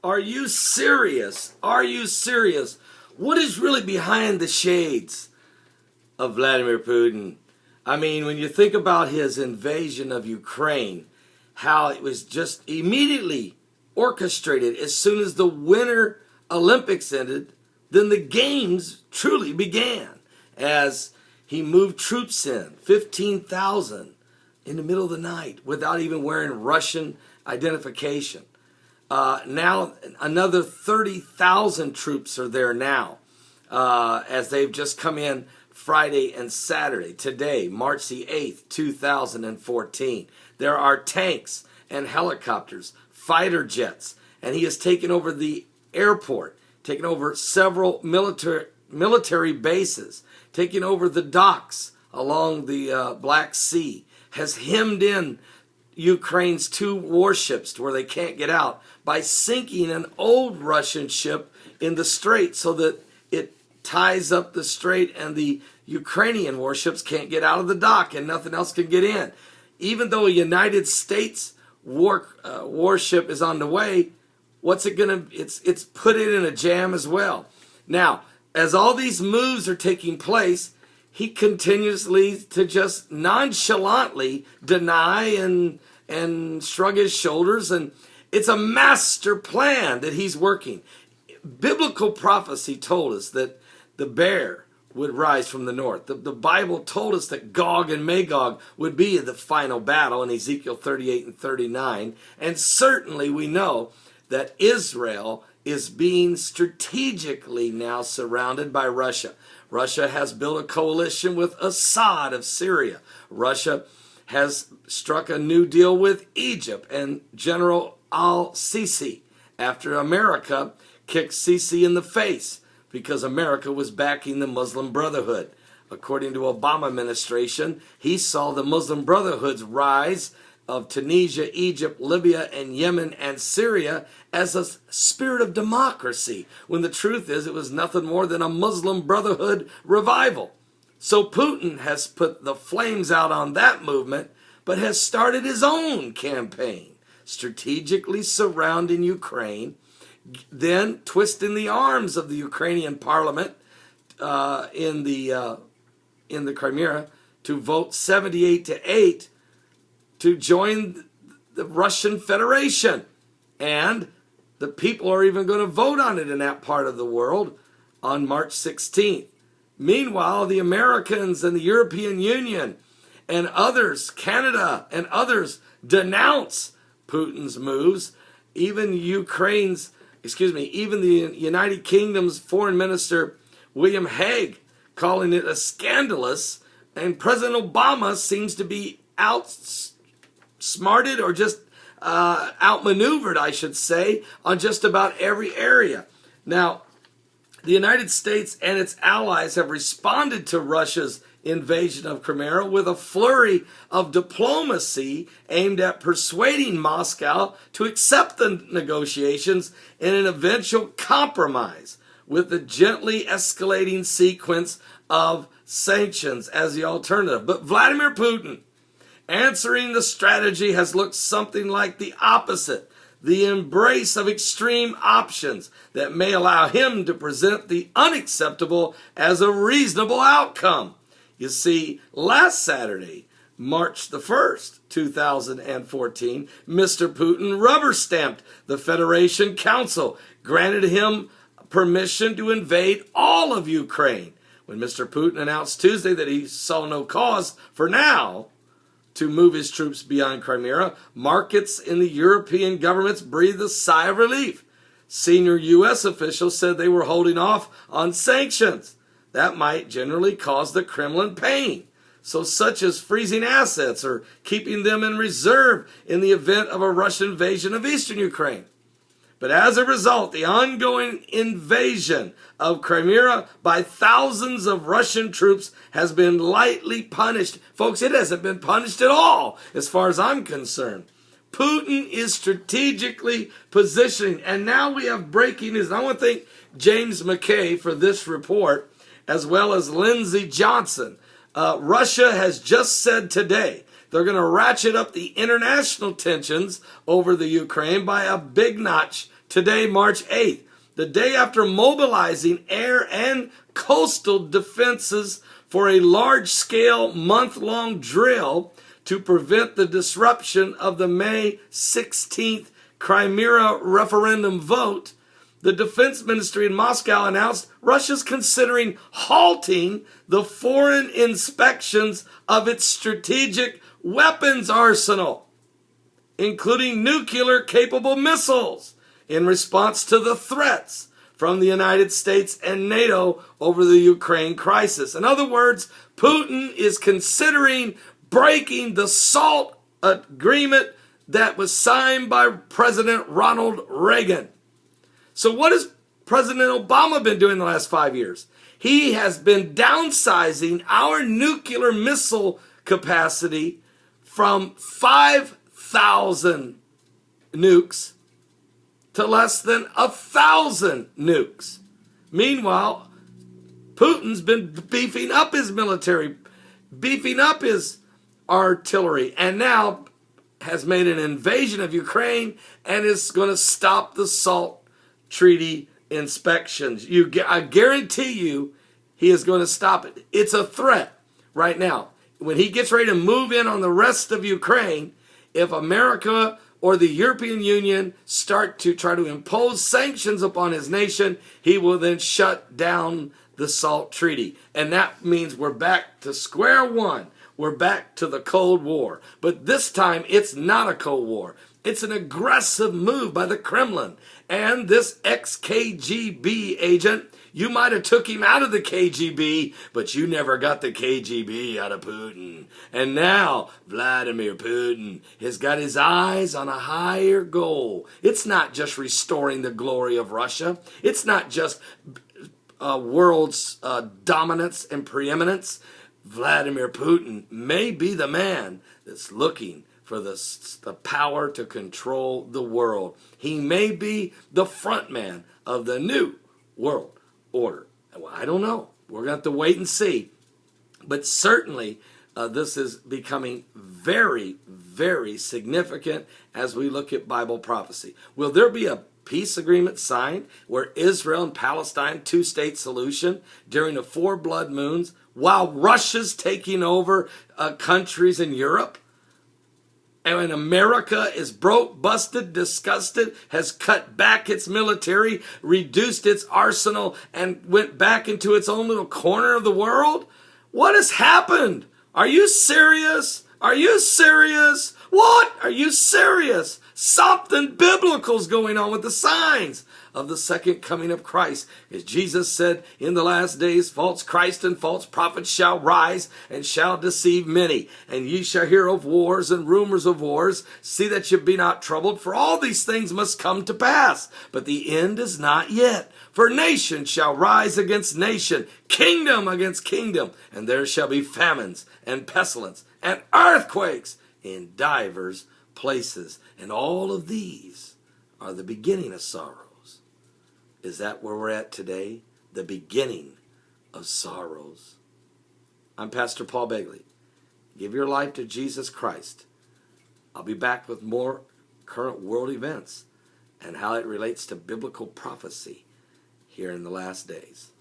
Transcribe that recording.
Are you serious? Are you serious? What is really behind the shades of Vladimir Putin? I mean, when you think about his invasion of Ukraine, how it was just immediately orchestrated as soon as the Winter Olympics ended, then the games truly began as he moved troops in, 15,000 in the middle of the night without even wearing Russian identification. Now another 30,000 troops are there now as they've just come in Friday and Saturday. Today, March the 8th, 2014. There are tanks and helicopters, fighter jets, and he has taken over the airport, taken over several military bases, taken over the docks along the Black Sea, has hemmed in Ukraine's 2 warships to where they can't get out by sinking an old Russian ship in the strait so that it ties up the strait and the Ukrainian warships can't get out of the dock and nothing else can get in. Even though a United States warship is on the way, what's it gonna? It's put it in a jam as well. Now, as all these moves are taking place, he continuously to just nonchalantly deny and shrug his shoulders, and it's a master plan that he's working. Biblical prophecy told us that the bear would rise from the north. The Bible told us that Gog and Magog would be the final battle in Ezekiel 38 and 39. And certainly we know that Israel is being strategically now surrounded by Russia. Russia has built a coalition with Assad of Syria. Russia has struck a new deal with Egypt and General al-Sisi after America kicked Sisi in the face because America was backing the Muslim Brotherhood. According to Obama administration, he saw the Muslim Brotherhood's rise of Tunisia, Egypt, Libya, and Yemen and Syria as a spirit of democracy, when the truth is it was nothing more than a Muslim Brotherhood revival. So Putin has put the flames out on that movement, but has started his own campaign, strategically surrounding Ukraine, then twisting the arms of the Ukrainian parliament in the Crimea to vote 78-8 to join the Russian Federation. And the people are even going to vote on it in that part of the world on March 16th. Meanwhile, the Americans and the European Union and others, Canada and others, denounce Putin's moves. Even the United Kingdom's Foreign Minister William Hague calling it a scandalous, and President Obama seems to be outsmarted or just outmaneuvered, I should say, on just about every area. Now, the United States and its allies have responded to Russia's invasion of Crimea with a flurry of diplomacy aimed at persuading Moscow to accept the negotiations in an eventual compromise, with the gently escalating sequence of sanctions as the alternative. But Vladimir Putin, answering the strategy, has looked something like the opposite: the embrace of extreme options that may allow him to present the unacceptable as a reasonable outcome. You see, last Saturday, March the 1st, 2014, Mr. Putin rubber-stamped the Federation Council, granted him permission to invade all of Ukraine, when Mr. Putin announced Tuesday that he saw no cause for now to move his troops beyond Crimea. Markets in the European governments breathed a sigh of relief. Senior U.S. officials said they were holding off on sanctions that might generally cause the Kremlin pain, such as freezing assets or keeping them in reserve in the event of a Russian invasion of eastern Ukraine. But as a result, the ongoing invasion of Crimea by thousands of Russian troops has been lightly punished. Folks, it hasn't been punished at all, as far as I'm concerned. Putin is strategically positioning, and now we have breaking news. I want to thank James McKay for this report, as well as Lindsey Johnson. Russia has just said today they're going to ratchet up the international tensions over the Ukraine by a big notch today, March 8th, the day after mobilizing air and coastal defenses for a large-scale month-long drill to prevent the disruption of the May 16th Crimea referendum vote, the defense ministry in Moscow announced Russia's considering halting the foreign inspections of its strategic weapons arsenal, including nuclear-capable missiles, in response to the threats from the United States and NATO over the Ukraine crisis. In other words, Putin is considering breaking the SALT agreement that was signed by President Ronald Reagan. So what has President Obama been doing the last 5 years? He has been downsizing our nuclear missile capacity from 5,000 nukes to less than 1,000 nukes. Meanwhile, Putin's been beefing up his military, beefing up his artillery, and now has made an invasion of Ukraine and is going to stop the SALT treaty inspections. I guarantee you he is going to stop it. It's a threat right now. When he gets ready to move in on the rest of Ukraine, if America or the European Union start to try to impose sanctions upon his nation, he will then shut down the SALT treaty. And that means we're back to square one. We're back to the Cold War. But this time, it's not a Cold War. It's an aggressive move by the Kremlin. And this ex-KGB agent, you might have took him out of the KGB, but you never got the KGB out of Putin. And now, Vladimir Putin has got his eyes on a higher goal. It's not just restoring the glory of Russia. It's not just world's dominance and preeminence. Vladimir Putin may be the man that's looking for the power to control the world. He may be the front man of the new world order. Well, I don't know. We're going to have to wait and see. But certainly, this is becoming very, very significant as we look at Bible prophecy. Will there be a peace agreement signed where Israel and Palestine, two-state solution during the 4 blood moons, while Russia's taking over countries in Europe? And when America is broke, busted, disgusted, has cut back its military, reduced its arsenal, and went back into its own little corner of the world? What has happened? Are you serious? Are you serious? What? Are you serious? Something biblical is going on with the signs of the second coming of Christ. As Jesus said, in the last days, false Christ and false prophets shall rise and shall deceive many. And ye shall hear of wars and rumors of wars. See that ye be not troubled, for all these things must come to pass. But the end is not yet. For nation shall rise against nation, kingdom against kingdom. And there shall be famines and pestilence and earthquakes in divers places. And all of these are the beginning of sorrows. Is that where we're at today? The beginning of sorrows. I'm Pastor Paul Begley. Give your life to Jesus Christ. I'll be back with more current world events and how it relates to biblical prophecy here in the last days.